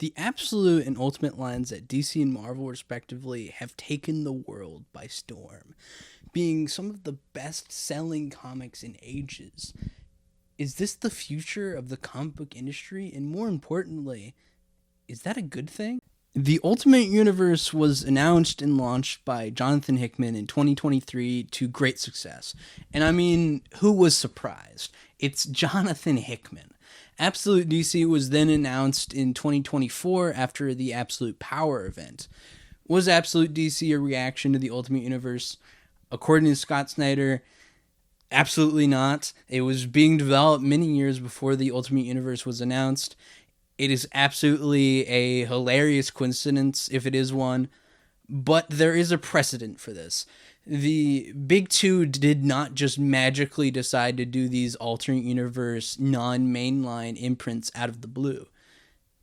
The Absolute and Ultimate lines at DC and Marvel, respectively, have taken the world by storm, being some of the best selling comics in ages. Is this the future of the comic book industry? And more importantly, is that a good thing? The Ultimate Universe was announced and launched by Jonathan Hickman in 2023 to great success. And I mean, who was surprised? It's Jonathan Hickman. Absolute DC was then announced in 2024 after the Absolute Power event. Was Absolute DC a reaction to the Ultimate Universe? According to Scott Snyder, absolutely not. It was being developed many years before the Ultimate Universe was announced. It is absolutely a hilarious coincidence, if it is one, but there is a precedent for this. The Big Two did not just magically decide to do these alternate universe, non-mainline imprints out of the blue.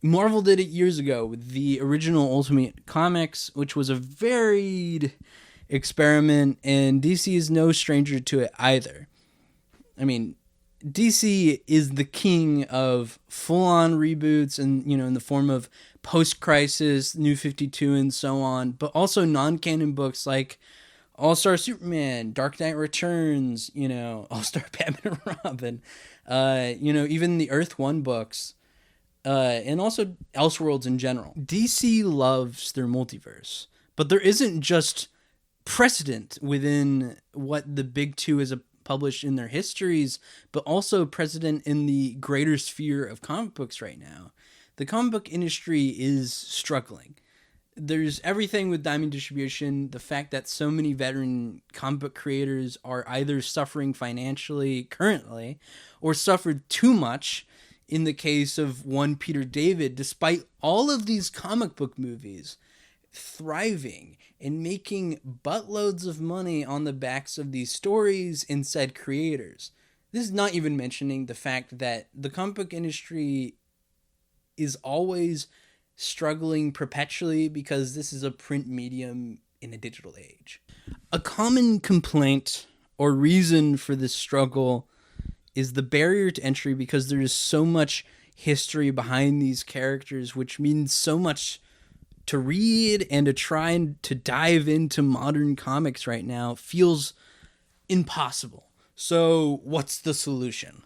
Marvel did it years ago with the original Ultimate Comics, which was a varied experiment, and DC is no stranger to it either. I mean, DC is the king of full-on reboots and, in the form of post-crisis, New 52 and so on, but also non-canon books like All-Star Superman, Dark Knight Returns, All-Star Batman and Robin, even the Earth 1 books, and also Elseworlds in general. DC loves their multiverse, but there isn't just precedent within what the Big Two is published in their histories, but also precedent in the greater sphere of comic books right now. The comic book industry is struggling. There's everything with Diamond Distribution, the fact that so many veteran comic book creators are either suffering financially currently or suffered too much in the case of one Peter David, despite all of these comic book movies thriving and making buttloads of money on the backs of these stories and said creators. This is not even mentioning the fact that the comic book industry is always struggling perpetually because this is a print medium in a digital age. A common complaint or reason for this struggle is the barrier to entry because there is so much history behind these characters, which means so much to read, and to try and to dive into modern comics right now feels impossible. So what's the solution?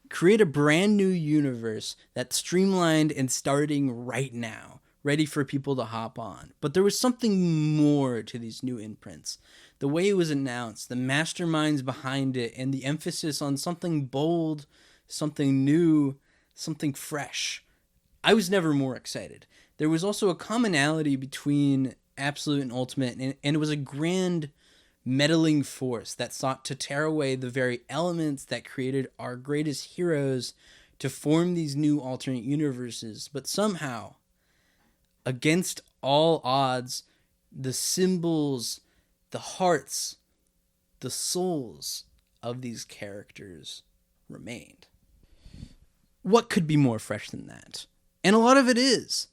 Create a brand new universe that's streamlined and starting right now, ready for people to hop on. But there was something more to these new imprints. The way it was announced, the masterminds behind it, and the emphasis on something bold, something new, something fresh. I was never more excited. There was also a commonality between Absolute and Ultimate, and it was a grand meddling force that sought to tear away the very elements that created our greatest heroes to form these new alternate universes. But somehow, against all odds, the symbols, the hearts, the souls of these characters remained. What could be more fresh than that? And a lot of it is.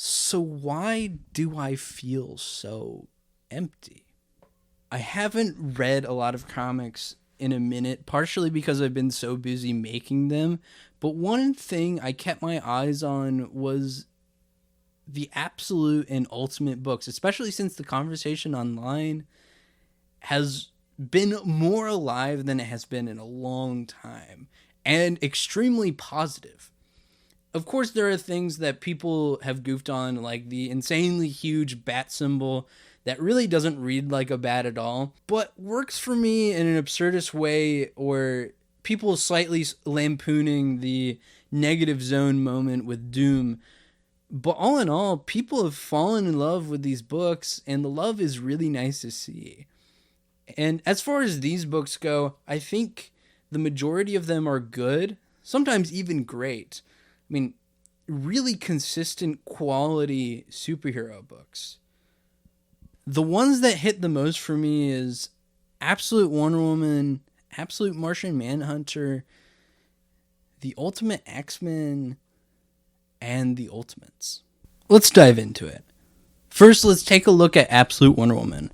So why do I feel so empty? I haven't read a lot of comics in a minute, partially because I've been so busy making them. But one thing I kept my eyes on was the Absolute and Ultimate books, especially since the conversation online has been more alive than it has been in a long time, and extremely positive. Of course, there are things that people have goofed on, like the insanely huge bat symbol that really doesn't read like a bat at all, but works for me in an absurdist way, or people slightly lampooning the negative zone moment with Doom. But all in all, people have fallen in love with these books, and the love is really nice to see. And as far as these books go, I think the majority of them are good, sometimes even great. I mean, really consistent quality superhero books. The ones that hit the most for me is Absolute Wonder Woman, Absolute Martian Manhunter, The Ultimate X-Men, and The Ultimates. Let's dive into it. First, let's take a look at Absolute Wonder Woman.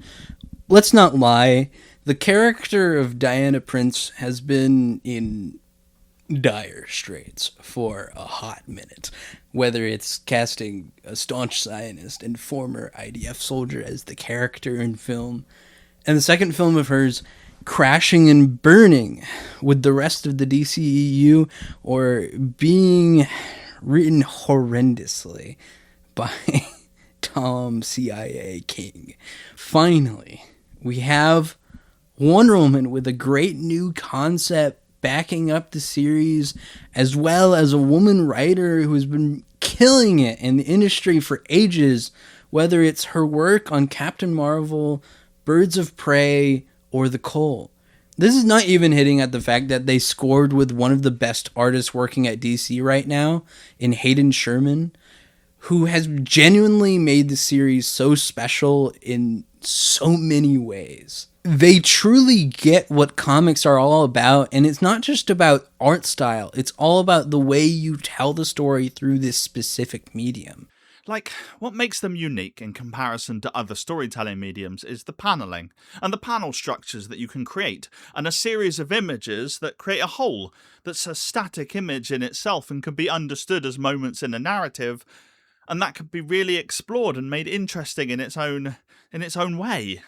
Let's not lie, the character of Diana Prince has been in dire straits for a hot minute, whether it's casting a staunch Zionist and former IDF soldier as the character in film, and the second film of hers crashing and burning with the rest of the DCEU, or being written horrendously by Tom CIA King. Finally, we have Wonder Woman with a great new concept backing up the series, as well as a woman writer who has been killing it in the industry for ages, whether it's her work on Captain Marvel, Birds of Prey, or The Cole. This is not even hitting at the fact that they scored with one of the best artists working at DC right now, in Hayden Sherman, who has genuinely made the series so special in so many ways. They truly get what comics are all about, and it's not just about art style, it's all about the way you tell the story through this specific medium. Like, what makes them unique in comparison to other storytelling mediums is the paneling, and the panel structures that you can create, and a series of images that create a whole that's a static image in itself and can be understood as moments in a narrative, and that can be really explored and made interesting in its own way.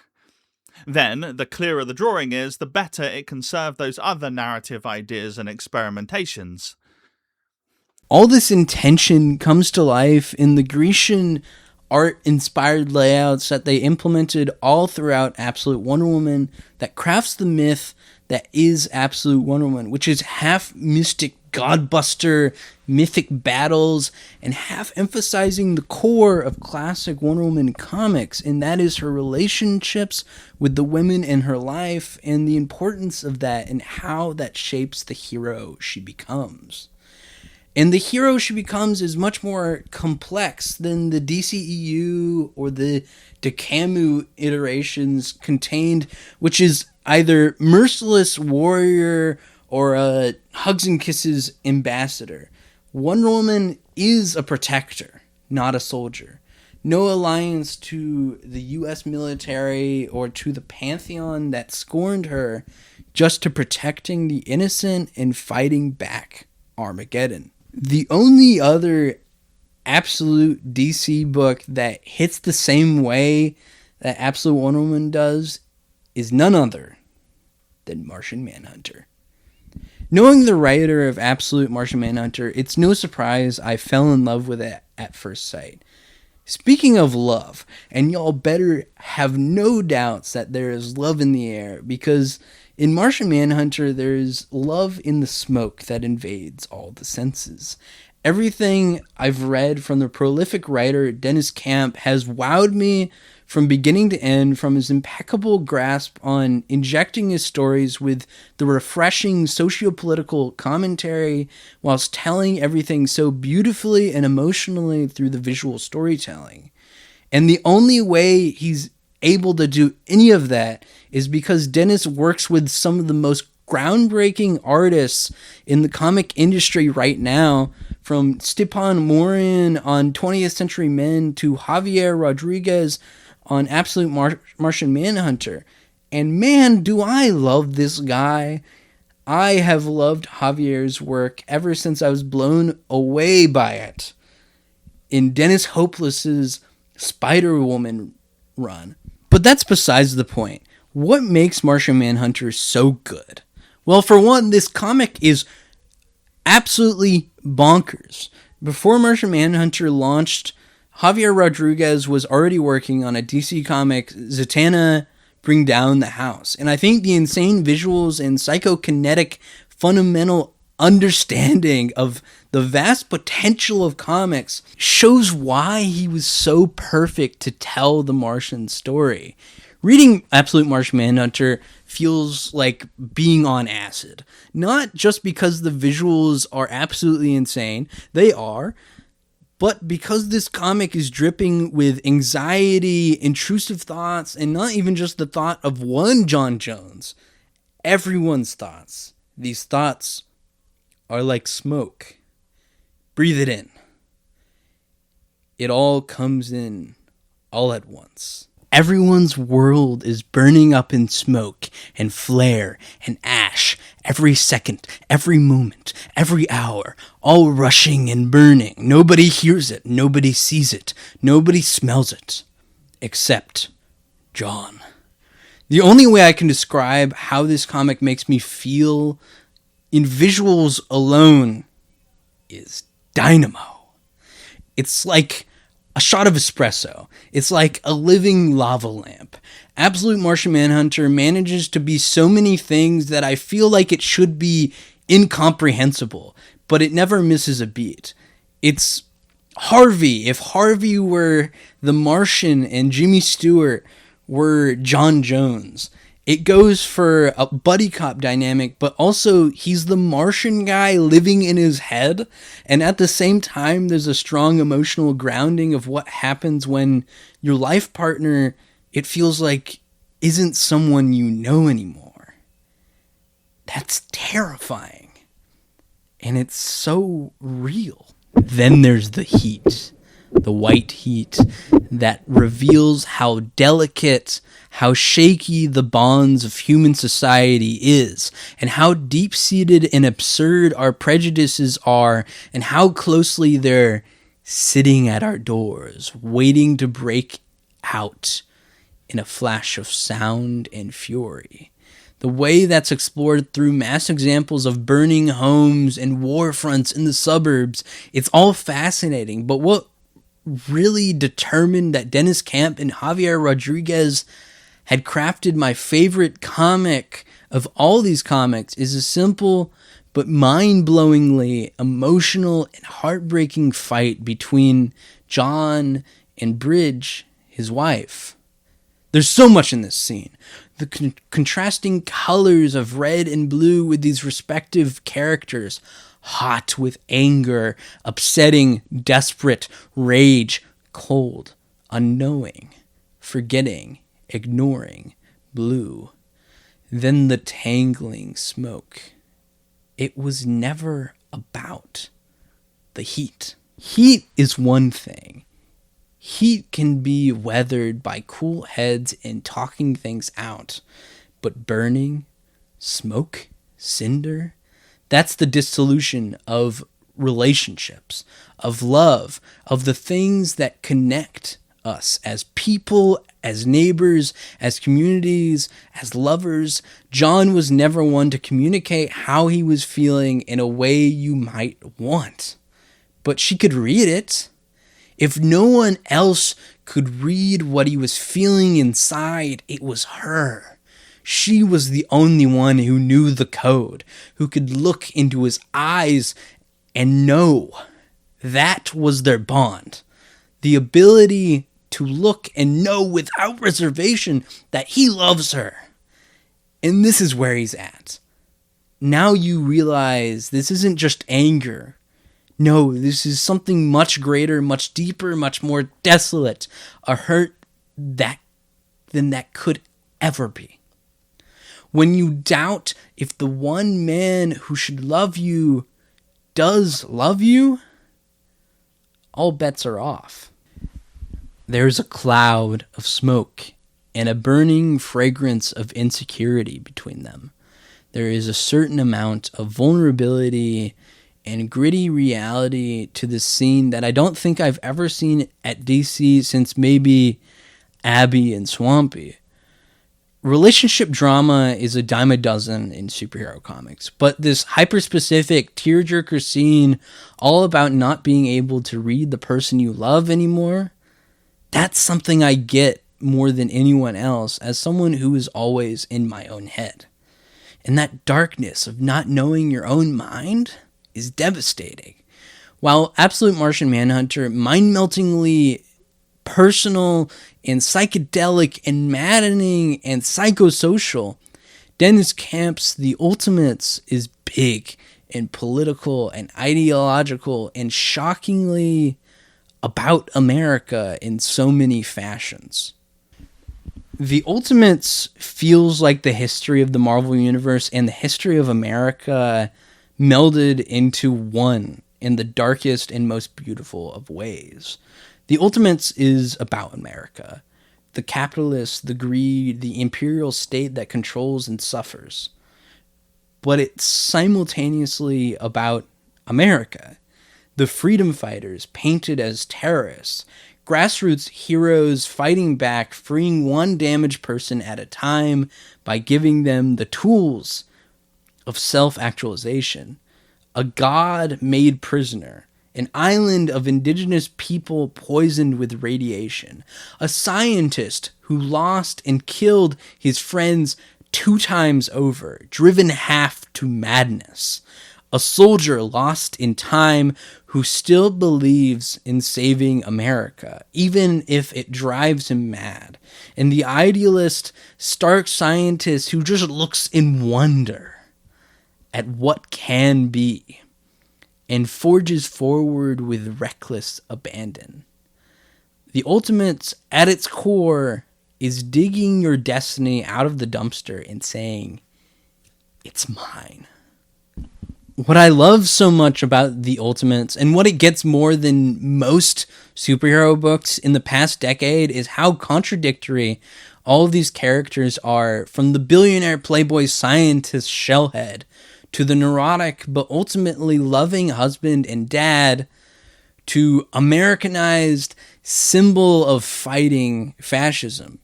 Then, the clearer the drawing is, the better it can serve those other narrative ideas and experimentations. All this intention comes to life in the Grecian art-inspired layouts that they implemented all throughout Absolute Wonder Woman that crafts the myth that is Absolute Wonder Woman, which is half mystic godbuster mythic battles and half emphasizing the core of classic Wonder Woman comics, and that is her relationships with the women in her life and the importance of that and how that shapes the hero she becomes. And the hero she becomes is much more complex than the DCEU or the Dekamu iterations contained, which is either merciless warrior or a hugs and kisses ambassador. Wonder Woman is a protector, not a soldier. No alliance to the US military or to the pantheon that scorned her, just to protecting the innocent and fighting back Armageddon. The only other absolute DC book that hits the same way that Absolute Wonder Woman does is none other than Martian Manhunter. Knowing the writer of Absolute Martian Manhunter, it's no surprise I fell in love with it at first sight. Speaking of love, and y'all better have no doubts that there is love in the air, because in Martian Manhunter, there's love in the smoke that invades all the senses. Everything I've read from the prolific writer Dennis Camp has wowed me from beginning to end, from his impeccable grasp on injecting his stories with the refreshing socio-political commentary whilst telling everything so beautifully and emotionally through the visual storytelling. And the only way he's able to do any of that is because Dennis works with some of the most groundbreaking artists in the comic industry right now, from Stepan Morin on 20th Century Men to Javier Rodriguez on Absolute Martian Manhunter. And man, do I love this guy. I have loved Javier's work ever since I was blown away by it in Dennis Hopeless's Spider-Woman run. But that's besides the point. What makes Martian Manhunter so good? Well, for one, this comic is absolutely bonkers. Before Martian Manhunter launched, Javier Rodriguez was already working on a DC comic, Zatanna Bring Down the House. And I think the insane visuals and psychokinetic fundamental understanding of the vast potential of comics shows why he was so perfect to tell the Martian story. Reading Absolute Martian Manhunter feels like being on acid. Not just because the visuals are absolutely insane, they are, but because this comic is dripping with anxiety, intrusive thoughts, and not even just the thought of one John Jones, everyone's thoughts. These thoughts are like smoke. Breathe it in. It all comes in all at once. Everyone's world is burning up in smoke and flare and ash Every second, every moment, every hour, all rushing and burning. Nobody hears it, nobody sees it, nobody smells it, except John. The only way I can describe how this comic makes me feel in visuals alone is dynamo. It's like a shot of espresso. It's like a living lava lamp. Absolute Martian Manhunter manages to be so many things that I feel like it should be incomprehensible, but it never misses a beat. It's Harvey. If Harvey were the Martian and Jimmy Stewart were John Jones, it goes for a buddy cop dynamic, but also he's the Martian guy living in his head. And at the same time, there's a strong emotional grounding of what happens when your life partner, it feels like, isn't someone you know anymore. That's terrifying. And it's so real. Then there's the heat. The white heat that reveals how delicate, how shaky the bonds of human society is, and how deep-seated and absurd our prejudices are, and how closely they're sitting at our doors, waiting to break out in a flash of sound and fury. The way that's explored through mass examples of burning homes and war fronts in the suburbs, it's all fascinating. But what really determined that Dennis Camp and Javier Rodriguez had crafted my favorite comic of all these comics is a simple but mind-blowingly emotional and heartbreaking fight between John and Bridge, his wife. There's so much in this scene. The contrasting colors of red and blue with these respective characters, hot with anger, upsetting, desperate, rage, cold, unknowing, forgetting, ignoring, blue. Then the tangling smoke. It was never about the heat. Heat is one thing. Heat can be weathered by cool heads and talking things out. But burning, smoke, cinder, that's the dissolution of relationships, of love, of the things that connect us as people, as neighbors, as communities, as lovers. John was never one to communicate how he was feeling in a way you might want. But she could read it. If no one else could read what he was feeling inside, it was her. She was the only one who knew the code, who could look into his eyes and know. That was their bond. The ability to look and know without reservation that he loves her. And this is where he's at. Now you realize this isn't just anger. No, this is something much greater, much deeper, much more desolate. A hurt than that could ever be. When you doubt if the one man who should love you does love you, all bets are off. There's a cloud of smoke and a burning fragrance of insecurity between them. There is a certain amount of vulnerability and gritty reality to this scene that I don't think I've ever seen at DC since maybe Abby and Swampy. Relationship drama is a dime a dozen in superhero comics, but this hyper-specific tearjerker scene all about not being able to read the person you love anymore, that's something I get more than anyone else as someone who is always in my own head. And that darkness of not knowing your own mind is devastating. While Absolute Martian Manhunter, mind-meltingly personal and psychedelic and maddening and psychosocial, Dennis Camp's The Ultimates is big and political and ideological and shockingly about America in so many fashions. The Ultimates feels like the history of the Marvel Universe and the history of America melded into one in the darkest and most beautiful of ways. The Ultimates is about America, the capitalists, the greed, the imperial state that controls and suffers. but it's simultaneously about America. The freedom fighters painted as terrorists, grassroots heroes fighting back, freeing one damaged person at a time by giving them the tools of self-actualization. A god made prisoner, an island of indigenous people poisoned with radiation, a scientist who lost and killed his friends 2 times over, driven half to madness, a soldier lost in time who still believes in saving America, even if it drives him mad, and the idealist, stark scientist who just looks in wonder at what can be and forges forward with reckless abandon. The Ultimates, at its core, is digging your destiny out of the dumpster and saying, it's mine. What I love so much about The Ultimates, and what it gets more than most superhero books in the past decade, is how contradictory all of these characters are, from the billionaire playboy scientist shellhead to the neurotic but ultimately loving husband and dad to Americanized symbol of fighting fascism.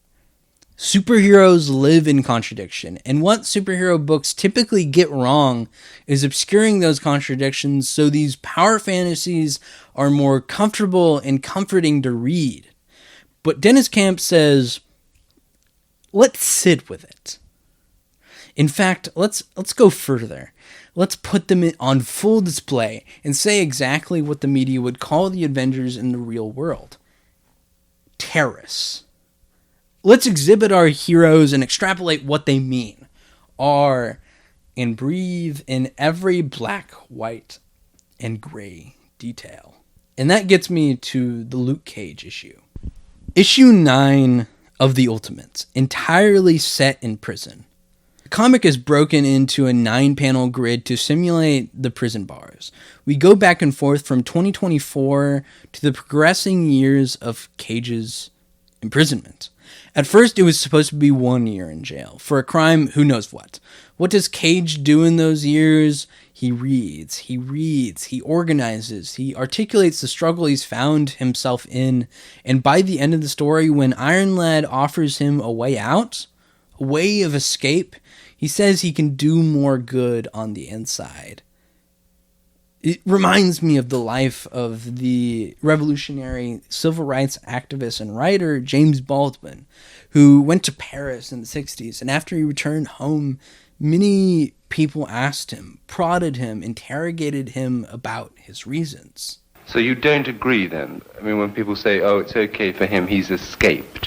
Superheroes live in contradiction, and what superhero books typically get wrong is obscuring those contradictions so these power fantasies are more comfortable and comforting to read. But Dennis Camp says, let's sit with it. In fact, let's go further. Let's put them on full display and say exactly what the media would call the Avengers in the real world. Terrorists. Let's exhibit our heroes and extrapolate what they mean, are, and breathe in every black, white, and gray detail. And that gets me to the Luke Cage issue. Issue 9 of The Ultimates, entirely set in prison. The comic is broken into a 9-panel grid to simulate the prison bars. We go back and forth from 2024 to the progressing years of Cage's imprisonment. At first, it was supposed to be 1 year in jail for a crime, who knows what. What does Cage do in those years? He reads, he organizes, he articulates the struggle he's found himself in, and by the end of the story, when Iron Lad offers him a way out, a way of escape, he says he can do more good on the inside. It reminds me of the life of the revolutionary civil rights activist and writer James Baldwin, who went to Paris in the 60s, and after he returned home, many people asked him, prodded him, interrogated him about his reasons. So you don't agree then? I mean, when people say, oh, it's okay for him, he's escaped.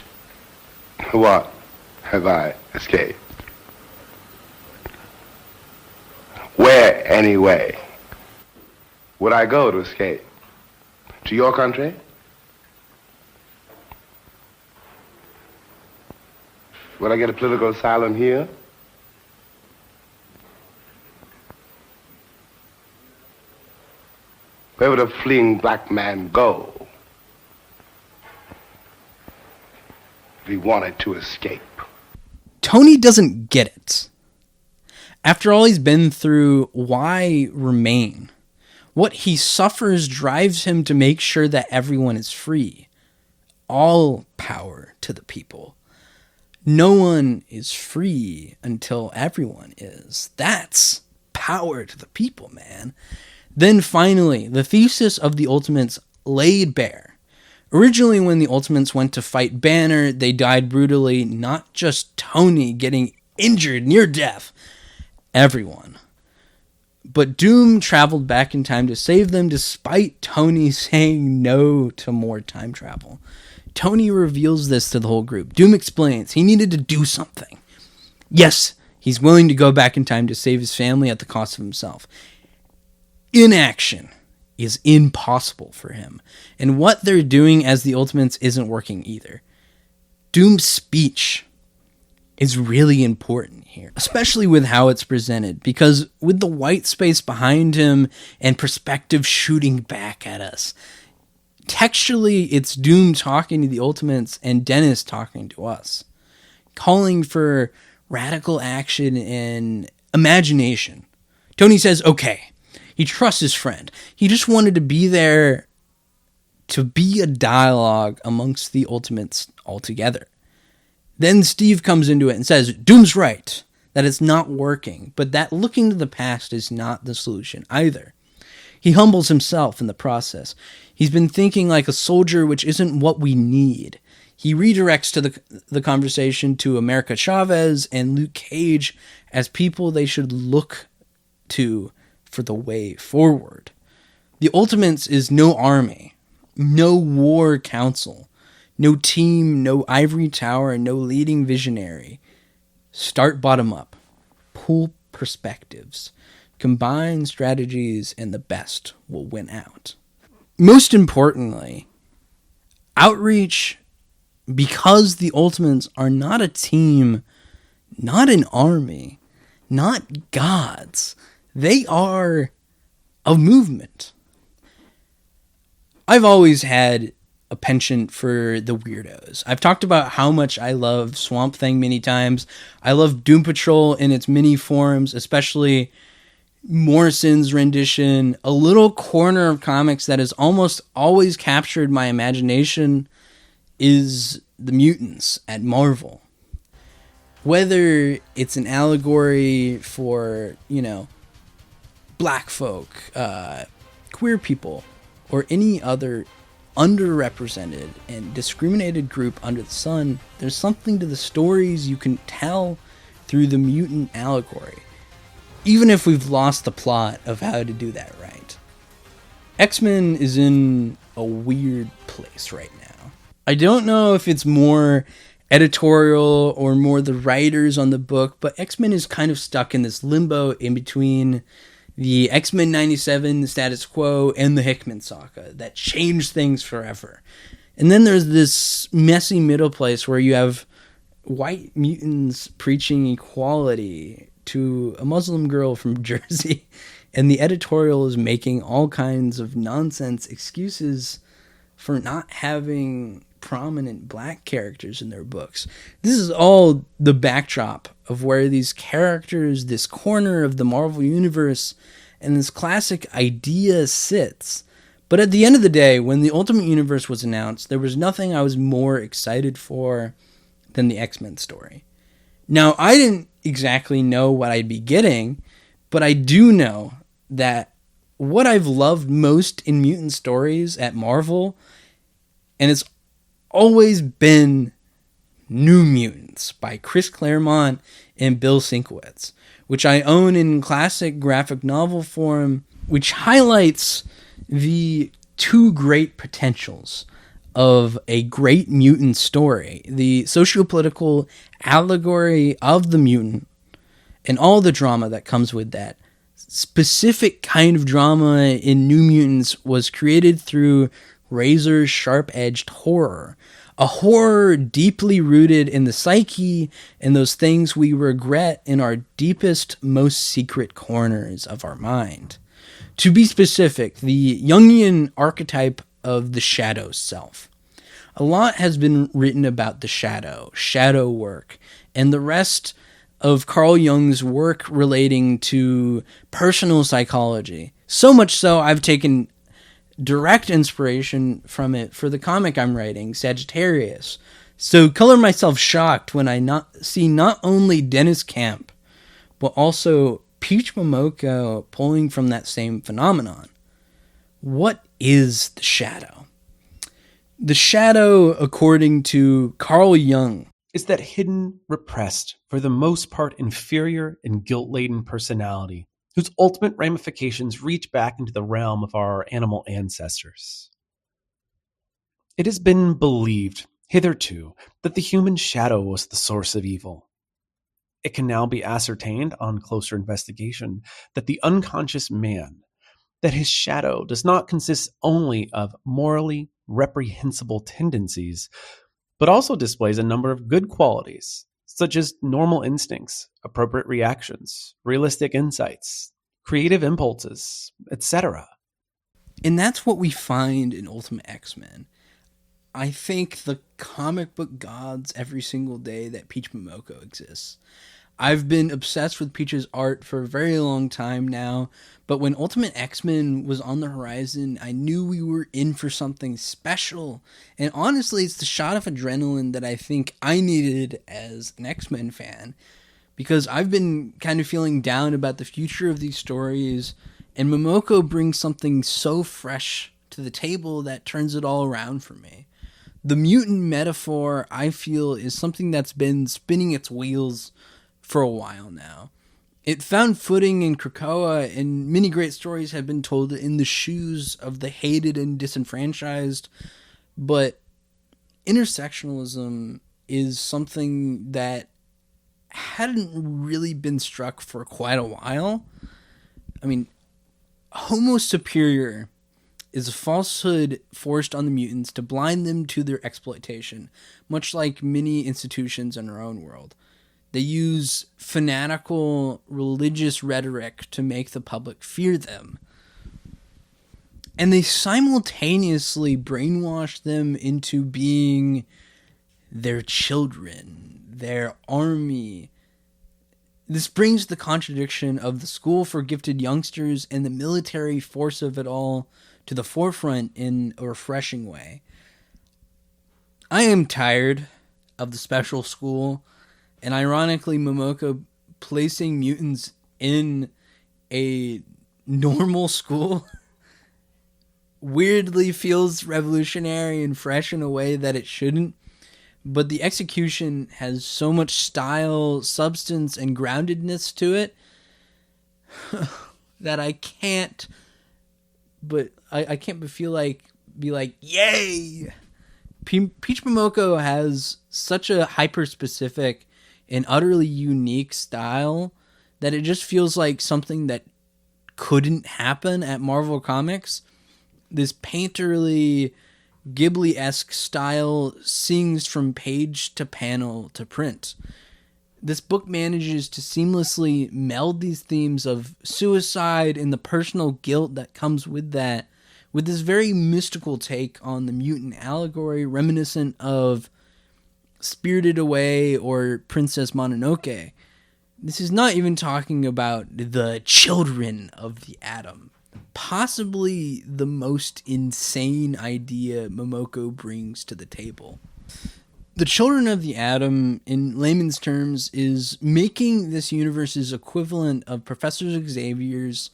What have I escaped? Where, anyway, would I go to escape? To your country? Would I get a political asylum here? Where would a fleeing black man go if he wanted to escape? Tony doesn't get it. After all he's been through, why remain? What he suffers drives him to make sure that everyone is free. All power to the people. No one is free until everyone is. That's power to the people, man. Then finally, the thesis of the Ultimates laid bare. Originally, when the Ultimates went to fight Banner, they died brutally, not just Tony getting injured near death. Everyone. But Doom traveled back in time to save them despite Tony saying no to more time travel. Tony reveals this to the whole group. Doom explains he needed to do something. Yes, he's willing to go back in time to save his family at the cost of himself. Inaction is impossible for him, and what they're doing as the Ultimates isn't working either. Doom's speech is really important here, especially with how it's presented, because with the white space behind him and perspective shooting back at us, textually it's Doom talking to the Ultimates and Dennis talking to us, calling for radical action and imagination. Tony says, okay. He trusts his friend. He just wanted to be there to be a dialogue amongst the Ultimates altogether. Then Steve comes into it and says, Doom's right, that it's not working, but that looking to the past is not the solution either. He humbles himself in the process. He's been thinking like a soldier, which isn't what we need. He redirects to the conversation to America Chavez and Luke Cage as people they should look to for the way forward. The Ultimates is no army, no war council, no team, no ivory tower, no leading visionary. Start bottom up. Pull perspectives. Combine strategies, and the best will win out. Most importantly, outreach, because the Ultimates are not a team, not an army, not gods. They are a movement. I've always had a penchant for the weirdos. I've talked about how much I love Swamp Thing many times. I love Doom Patrol in its many forms, especially Morrison's rendition. A little corner of comics that has almost always captured my imagination is the mutants at Marvel. Whether it's an allegory for, black folk, queer people, or any other underrepresented and discriminated group under the sun, there's something to the stories you can tell through the mutant allegory, even if we've lost the plot of how to do that right. X-Men is in a weird place right now. I don't know if it's more editorial or more the writers on the book, but X-Men is kind of stuck in this limbo in between the X-Men 97, the status quo, and the Hickman saga that changed things forever. And then there's this messy middle place where you have white mutants preaching equality to a Muslim girl from Jersey, and the editorial is making all kinds of nonsense excuses for not having prominent black characters in their books. This is all the backdrop of where these characters, this corner of the Marvel Universe, and this classic idea sits. But at the end of the day, when the Ultimate Universe was announced, there was nothing I was more excited for than the X-Men story. Now, I didn't exactly know what I'd be getting, but I do know that what I've loved most in mutant stories at Marvel, and it's always been New Mutants by Chris Claremont and Bill Sienkiewicz, which I own in classic graphic novel form, which highlights the two great potentials of a great mutant story: the sociopolitical allegory of the mutant and all the drama that comes with that. Specific kind of drama in New Mutants was created through razor sharp-edged horror, a horror deeply rooted in the psyche and those things we regret in our deepest, most secret corners of our mind. To be specific, the Jungian archetype of the shadow self. A lot has been written about the shadow work, and the rest of Carl Jung's work relating to personal psychology. So much so, I've taken direct inspiration from it for the comic I'm writing, Sagittarius. So color myself shocked when I see not only Dennis Camp, but also Peach Momoko pulling from that same phenomenon. What is the shadow? The shadow, according to Carl Jung, is that hidden, repressed, for the most part inferior and guilt-laden personality whose ultimate ramifications reach back into the realm of our animal ancestors. It has been believed hitherto that the human shadow was the source of evil. It can now be ascertained on closer investigation that the unconscious man, that his shadow does not consist only of morally reprehensible tendencies, but also displays a number of good qualities, such as normal instincts, appropriate reactions, realistic insights, creative impulses, etc. And that's what we find in Ultimate X-Men. I thank the comic book gods every single day that Peach Momoko exists. I've been obsessed with Peach's art for a very long time now, but when Ultimate X-Men was on the horizon, I knew we were in for something special. And honestly, it's the shot of adrenaline that I think I needed as an X-Men fan, because I've been kind of feeling down about the future of these stories, and Momoko brings something so fresh to the table that turns it all around for me. The mutant metaphor, I feel, is something that's been spinning its wheels for a while now. It found footing in Krakoa, and many great stories have been told in the shoes of the hated and disenfranchised, but intersectionalism is something that hadn't really been struck for quite a while. I mean, Homo superior is a falsehood forced on the mutants to blind them to their exploitation, much like many institutions in our own world. They use fanatical religious rhetoric to make the public fear them. And they simultaneously brainwash them into being their children, their army. This brings the contradiction of the school for gifted youngsters and the military force of it all to the forefront in a refreshing way. I am tired of the special school, and ironically, Momoko placing mutants in a normal school weirdly feels revolutionary and fresh in a way that it shouldn't. But the execution has so much style, substance, and groundedness to it that I can't but be like, yay! Peach Momoko has such a hyper-specific and utterly unique style that it just feels like something that couldn't happen at Marvel Comics. This painterly, Ghibli-esque style sings from page to panel to print. This book manages to seamlessly meld these themes of suicide and the personal guilt that comes with that, with this very mystical take on the mutant allegory reminiscent of Spirited Away or Princess Mononoke. This is not even talking about the children of the atom. Possibly the most insane idea Momoko brings to the table. The children of the atom, in layman's terms, is making this universe's equivalent of Professor Xavier's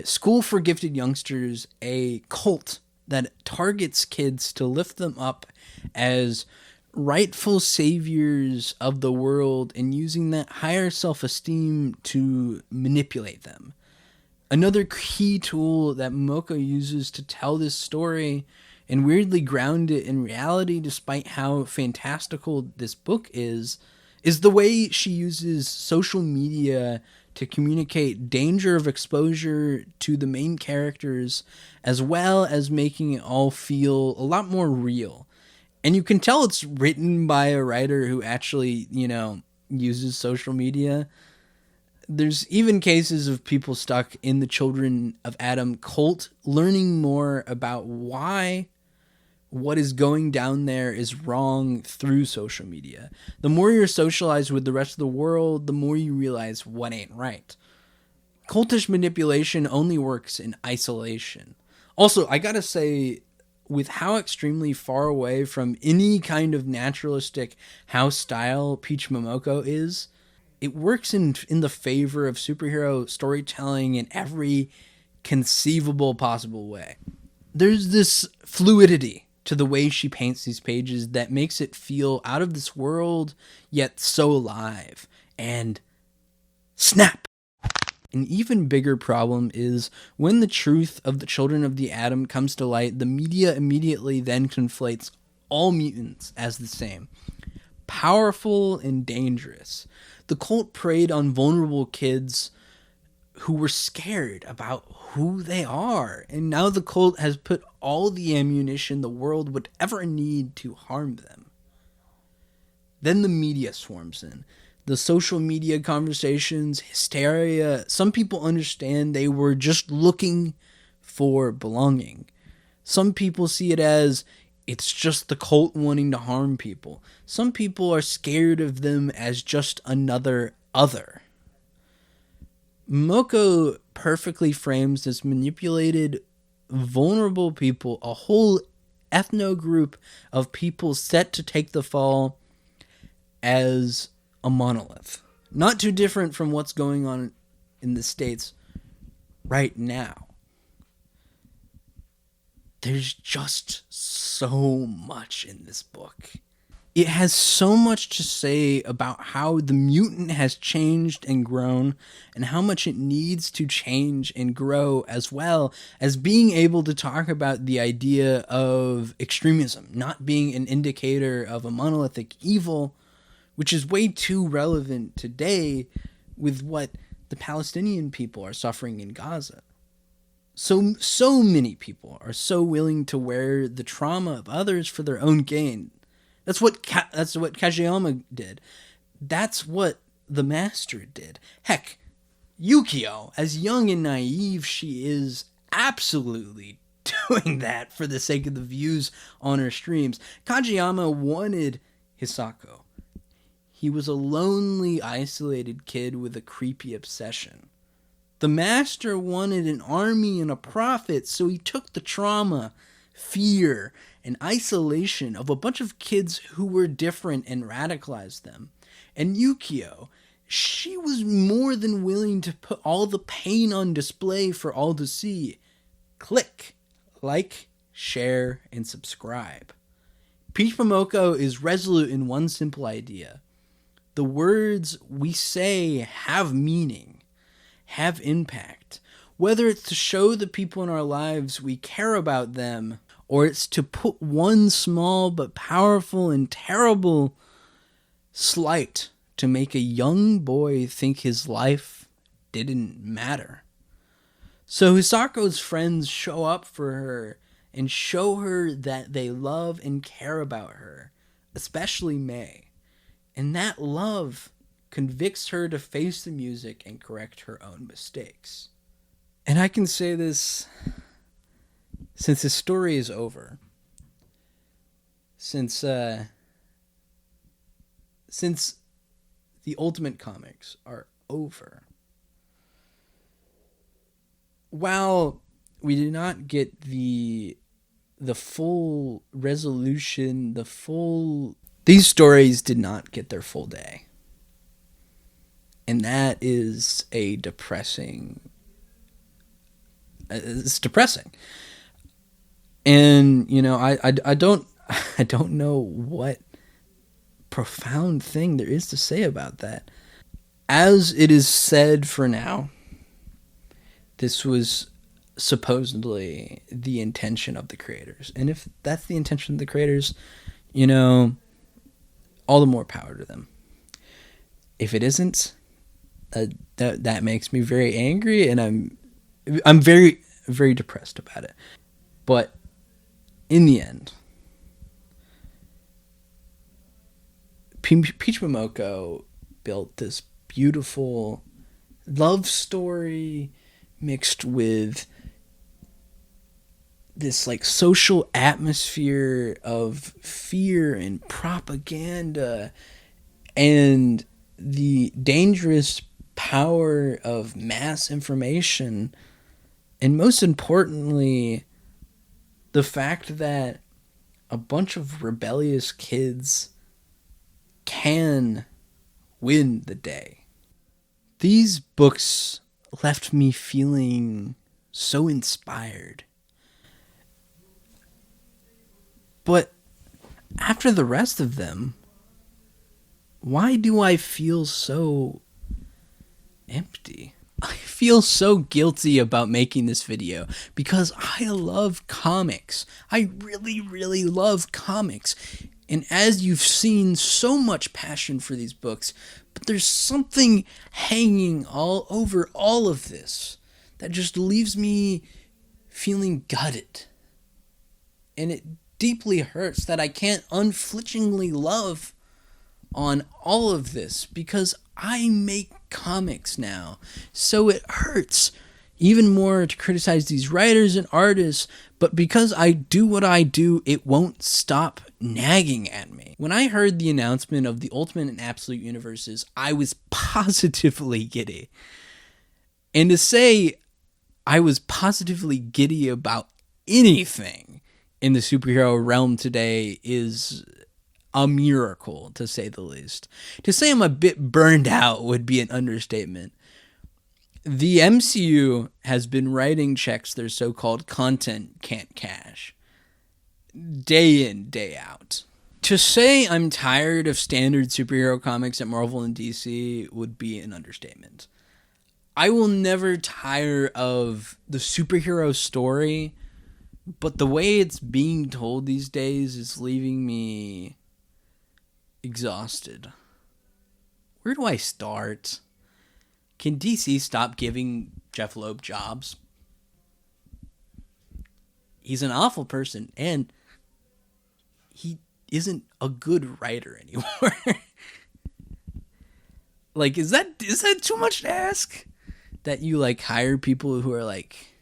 School for Gifted Youngsters a cult that targets kids to lift them up as rightful saviors of the world and using that higher self-esteem to manipulate them. Another key tool that Momoko uses to tell this story and weirdly ground it in reality despite how fantastical this book is the way she uses social media to communicate danger of exposure to the main characters, as well as making it all feel a lot more real. And you can tell it's written by a writer who actually, uses social media. There's even cases of people stuck in the Children of Atom cult learning more about why what is going down there is wrong through social media. The more you're socialized with the rest of the world, the more you realize what ain't right. Cultish manipulation only works in isolation. Also, I gotta say, with how extremely far away from any kind of naturalistic house style Peach Momoko is, it works in the favor of superhero storytelling in every conceivable possible way. There's this fluidity to the way she paints these pages that makes it feel out of this world, yet so alive. And snap! An even bigger problem is when the truth of the Children of the Atom comes to light, the media immediately then conflates all mutants as the same. Powerful and dangerous. The cult preyed on vulnerable kids who were scared about who they are. And now the cult has put all the ammunition the world would ever need to harm them. Then the media swarms in. The social media conversations, hysteria. Some people understand they were just looking for belonging. Some people see it as it's just the cult wanting to harm people. Some people are scared of them as just another other. Moko perfectly frames this manipulated, vulnerable people, a whole ethno group of people set to take the fall, as a monolith. Not too different from what's going on in the States right now. There's just so much in this book. It has so much to say about how the mutant has changed and grown, and how much it needs to change and grow, as well as being able to talk about the idea of extremism not being an indicator of a monolithic evil, which is way too relevant today with what the Palestinian people are suffering in Gaza. So many people are so willing to wear the trauma of others for their own gain. That's what Kageyama did. That's what the Master did. Heck, Yukio, as young and naive she is, absolutely doing that for the sake of the views on her streams. Kageyama wanted Hisako. He was a lonely, isolated kid with a creepy obsession. The Master wanted an army and a prophet, so he took the trauma, fear, and isolation of a bunch of kids who were different and radicalized them. And Yukio, she was more than willing to put all the pain on display for all to see. Click, like, share, and subscribe. Peach Momoko is resolute in one simple idea. The words we say have meaning, have impact. Whether it's to show the people in our lives we care about them, or it's to put one small but powerful and terrible slight to make a young boy think his life didn't matter. So Hisako's friends show up for her and show her that they love and care about her, especially May. And that love convicts her to face the music and correct her own mistakes. And I can say this since this story is over. Since the Ultimate Comics are over. While we did not get the full resolution, these stories did not get their full day. And that is a depressing. It's depressing. And, you know, I don't know what profound thing there is to say about that. As it is said for now, this was supposedly the intention of the creators. And if that's the intention of the creators, you know, all the more power to them. If it isn't, that makes me very angry, and I'm very, very depressed about it. But in the end, Peach Momoko built this beautiful love story mixed with this like social atmosphere of fear and propaganda and the dangerous power of mass information, and most importantly, the fact that a bunch of rebellious kids can win the day. These books left me feeling so inspired. But after the rest of them, why do I feel so empty? I feel so guilty about making this video because I love comics. I really, really love comics. And as you've seen, so much passion for these books, but there's something hanging all over all of this that just leaves me feeling gutted. And it deeply hurts that I can't unflinchingly love on all of this because I make comics now. So it hurts. even more to criticize these writers and artists, but because I do what I do, it won't stop nagging at me. When I heard the announcement of the Ultimate and Absolute universes, I was positively giddy. And to say I was positively giddy about anything in the superhero realm today is a miracle, to say the least. To say I'm a bit burned out would be an understatement. The MCU has been writing checks their so-called content can't cash, day in, day out. To say I'm tired of standard superhero comics at Marvel and DC would be an understatement. I will never tire of the superhero story, but the way it's being told these days is leaving me exhausted. Where do I start? Can DC stop giving Jeff Loeb jobs? He's an awful person, and he isn't a good writer anymore. Like, is that too much to ask? That you, like, hire people who are, like,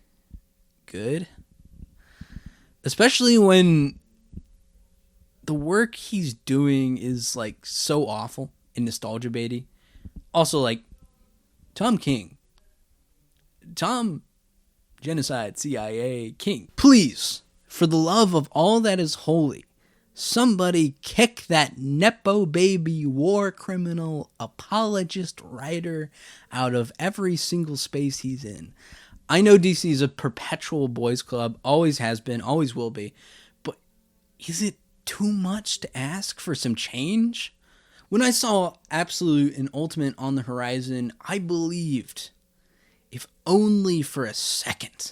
good? Especially when the work he's doing is, like, so awful and nostalgia baity. Also, like, Tom King. Tom Genocide CIA King. Please, for the love of all that is holy, somebody kick that Nepo baby war criminal apologist writer out of every single space he's in. I know DC is a perpetual boys club, always has been, always will be, but is it too much to ask for some change? When I saw Absolute and Ultimate on the horizon, I believed, if only for a second,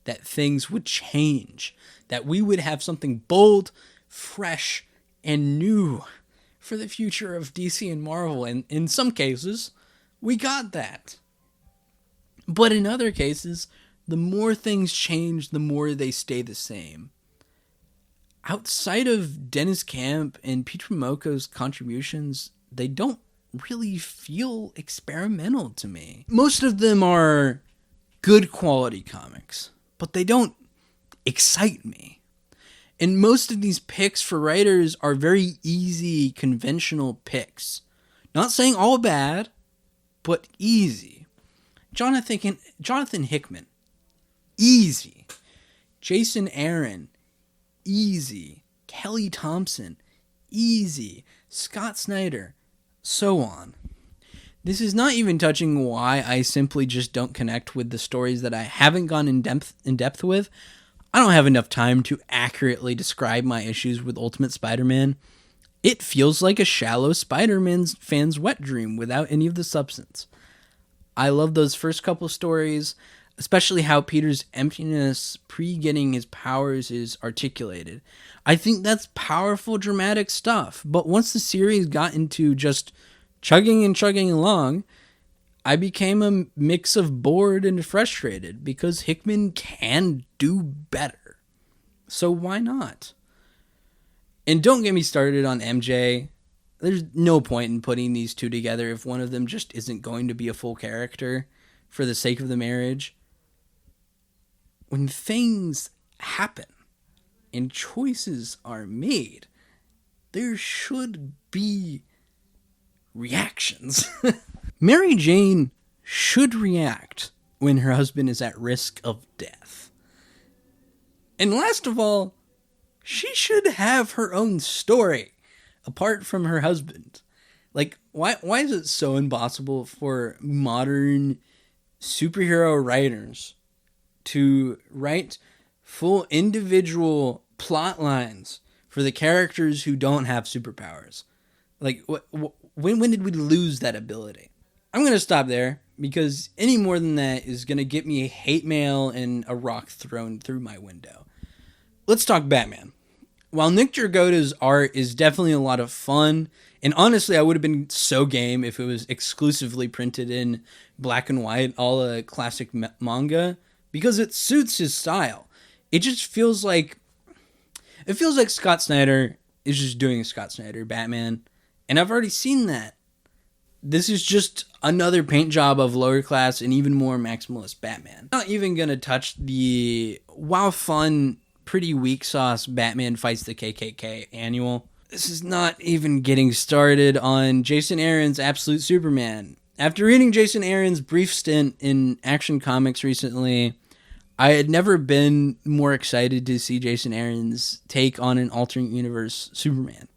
that things would change, that we would have something bold, fresh, and new for the future of DC and Marvel. And in some cases, we got that. But in other cases, the more things change, the more they stay the same. Outside of Dennis Camp and Peter Moko's contributions, they don't really feel experimental to me. Most of them are good quality comics, but they don't excite me. And most of these picks for writers are very easy, conventional picks. Not saying all bad, but easy. Jonathan Hickman, easy. Jason Aaron, easy. Kelly Thompson, easy. Scott Snyder, so on. This is not even touching why I simply just don't connect with the stories that I haven't gone in depth with. I don't have enough time to accurately describe my issues with Ultimate Spider-Man. It feels like a shallow Spider-Man fan's wet dream without any of the substance. I love those first couple stories, especially how Peter's emptiness pre-getting his powers is articulated. I think that's powerful, dramatic stuff. But once the series got into just chugging along, I became a mix of bored and frustrated because Hickman can do better. So why not? And don't get me started on MJ. There's no point in putting these two together if one of them just isn't going to be a full character for the sake of the marriage. When things happen and choices are made, there should be reactions. Mary Jane should react when her husband is at risk of death. And last of all, she should have her own story apart from her husband. Like, why is it so impossible for modern superhero writers to write full individual plot lines for the characters who don't have superpowers? Like, when did we lose that ability? I'm going to stop there because any more than that is going to get me hate mail and a rock thrown through my window. Let's talk Batman. While Nick Dragotta's art is definitely a lot of fun, and honestly I would have been so game if it was exclusively printed in black and white, a la classic manga, because it suits his style. It just feels like Scott Snyder is just doing Scott Snyder Batman, and I've already seen that. This is just another paint job of lower class and even more maximalist Batman. Not even gonna touch the, while fun, pretty weak sauce Batman Fights the KKK annual. This is not even getting started on Jason Aaron's Absolute Superman. After reading Jason Aaron's brief stint in Action Comics recently, I had never been more excited to see Jason Aaron's take on an alternate universe Superman.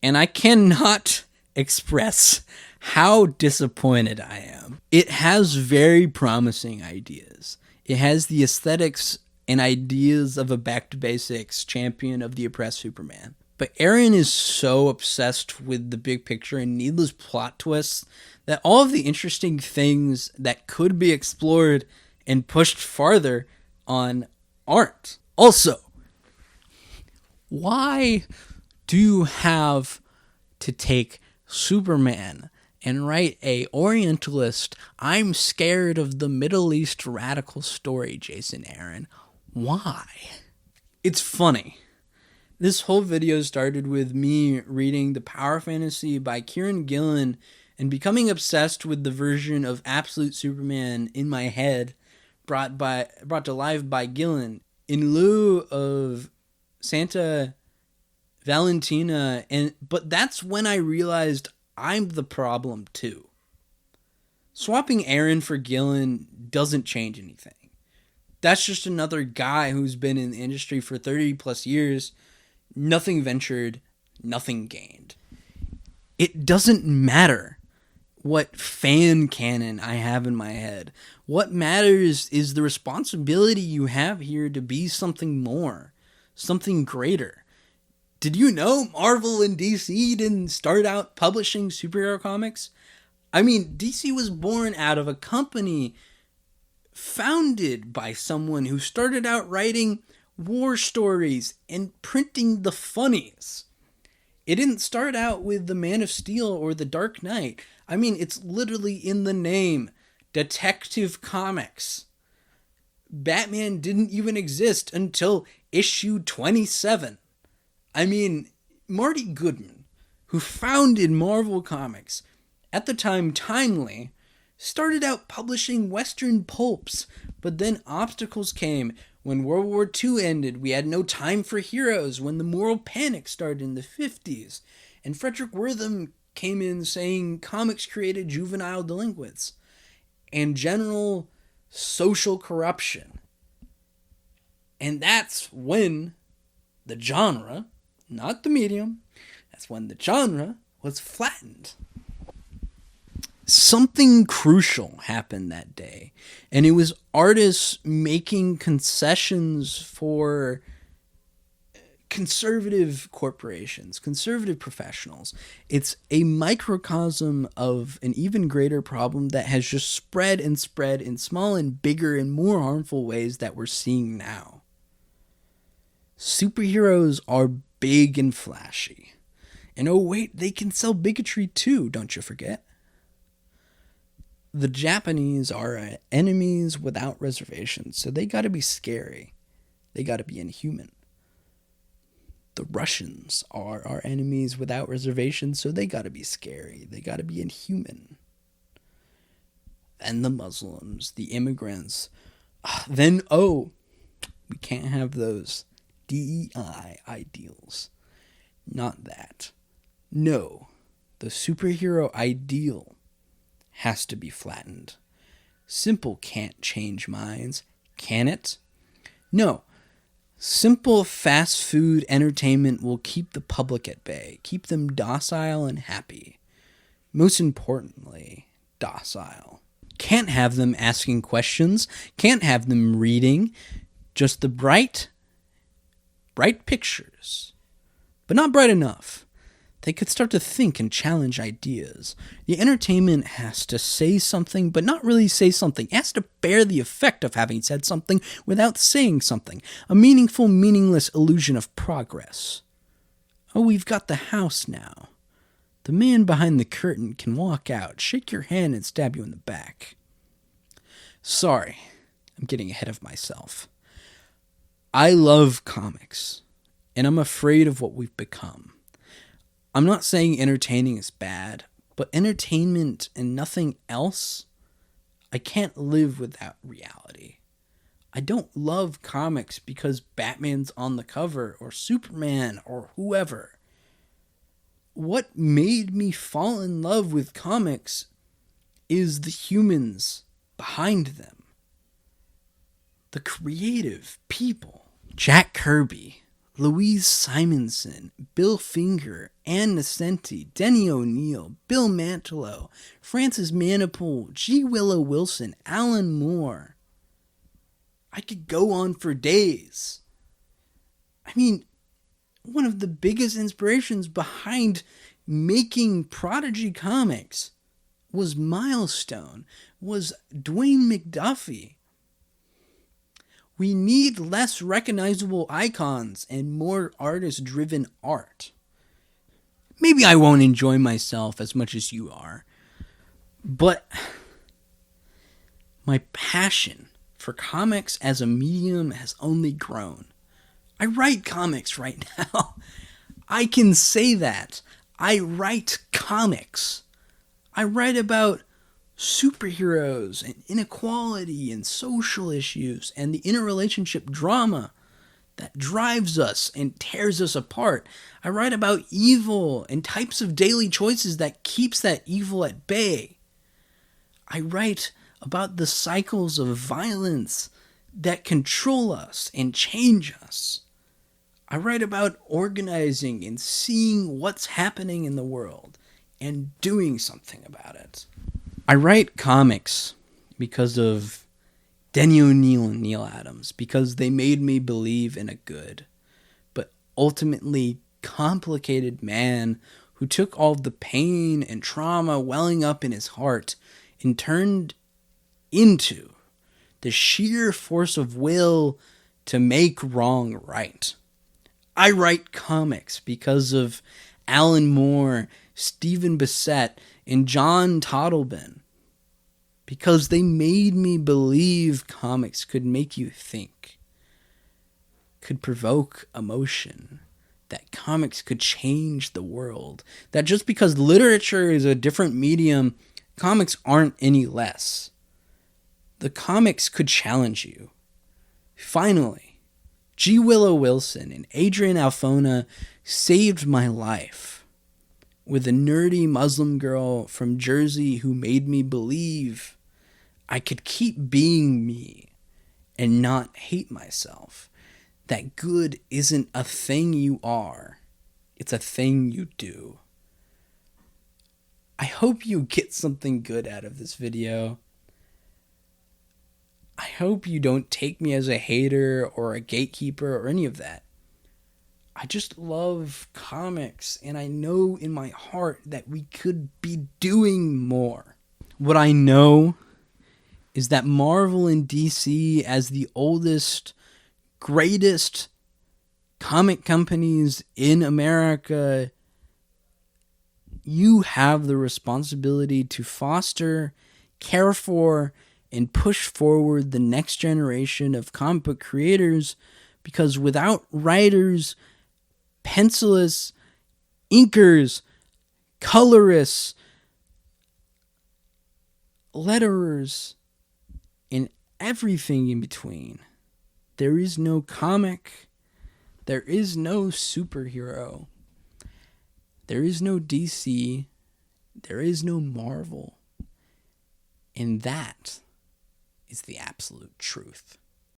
And I cannot express how disappointed I am. It has very promising ideas. It has the aesthetics and ideas of a back-to-basics champion of the oppressed Superman. But Aaron is so obsessed with the big picture and needless plot twists that all of the interesting things that could be explored and pushed farther on aren't. Also, why do you have to take Superman and write a Orientalist, I'm scared of the Middle East radical story, Jason Aaron? Why? It's funny. This whole video started with me reading The Power Fantasy by Kieran Gillen and becoming obsessed with the version of Absolute Superman in my head brought to life by Gillen in lieu of Santa Valentina, but that's when I realized I'm the problem too. Swapping Aaron for Gillen doesn't change anything. That's just another guy who's been in the industry for 30 plus years. Nothing ventured, nothing gained. It doesn't matter what fan canon I have in my head. What matters is the responsibility you have here to be something more, something greater. Did you know Marvel and DC didn't start out publishing superhero comics? I mean, DC was born out of a company founded by someone who started out writing war stories and printing the funnies. It didn't start out with the Man of Steel or the Dark Knight. I mean, it's literally in the name, Detective Comics. Batman didn't even exist until issue 27. I mean, Marty Goodman, who founded Marvel Comics, at the time Timely, started out publishing Western pulps, but then obstacles came. When World War II ended, we had no time for heroes. When the moral panic started in the 50s, and Frederick Wortham came in saying comics created juvenile delinquents, and general social corruption. And that's when the genre, not the medium, that's when the genre was flattened. Something crucial happened that day, and it was artists making concessions for conservative corporations, conservative professionals. It's a microcosm of an even greater problem that has just spread and spread in small and bigger and more harmful ways that we're seeing now. Superheroes are big and flashy. And oh wait, they can sell bigotry too, don't you forget. The Japanese are enemies without reservations, so they gotta be scary. They gotta be inhuman. The Russians are our enemies without reservations, so they gotta be scary. They gotta be inhuman. And the Muslims, the immigrants. Then, we can't have those DEI ideals. Not that. No, the superhero ideal has to be flattened. Simple can't change minds, can it? No. Simple fast food entertainment will keep the public at bay, keep them docile and happy. Most importantly, docile. Can't have them asking questions, can't have them reading, just the bright pictures. But not bright enough. They could start to think and challenge ideas. The entertainment has to say something, but not really say something. It has to bear the effect of having said something without saying something. A meaningful, meaningless illusion of progress. Oh, we've got the house now. The man behind the curtain can walk out, shake your hand, and stab you in the back. Sorry, I'm getting ahead of myself. I love comics, and I'm afraid of what we've become. I'm not saying entertaining is bad, but entertainment and nothing else, I can't live without reality. I don't love comics because Batman's on the cover or Superman or whoever. What made me fall in love with comics is the humans behind them. The creative people. Jack Kirby, Louise Simonson, Bill Finger, Ann Nesenti, Denny O'Neil, Bill Mantlo, Francis Manapul, G. Willow Wilson, Alan Moore. I could go on for days. I mean, one of the biggest inspirations behind making Prodigy Comics was Milestone, was Dwayne McDuffie. We need less recognizable icons and more artist-driven art. Maybe I won't enjoy myself as much as you are, but my passion for comics as a medium has only grown. I write comics right now. I can say that. I write comics. I write about superheroes and inequality and social issues and the interrelationship drama that drives us and tears us apart. I write about evil and types of daily choices that keeps that evil at bay. I write about the cycles of violence that control us and change us. I write about organizing and seeing what's happening in the world and doing something about it. I write comics because of Denny O'Neil and Neil Adams, because they made me believe in a good, but ultimately complicated man who took all the pain and trauma welling up in his heart and turned into the sheer force of will to make wrong right. I write comics because of Alan Moore, Stephen Bissett, and John Toddleben, because they made me believe comics could make you think, could provoke emotion, that comics could change the world, that just because literature is a different medium, comics aren't any less. The comics could challenge you. Finally, G. Willow Wilson and Adrian Alfona saved my life with a nerdy Muslim girl from Jersey who made me believe I could keep being me and not hate myself. That good isn't a thing you are. It's a thing you do. I hope you get something good out of this video. I hope you don't take me as a hater or a gatekeeper or any of that. I just love comics, and I know in my heart that we could be doing more. What I know is that Marvel and DC, as the oldest, greatest comic companies in America, you have the responsibility to foster, care for, and push forward the next generation of comic book creators, because without writers, pencilists, inkers, colorists, letterers, and everything in between, there is no comic, there is no superhero, there is no DC, there is no Marvel, and that is the absolute truth.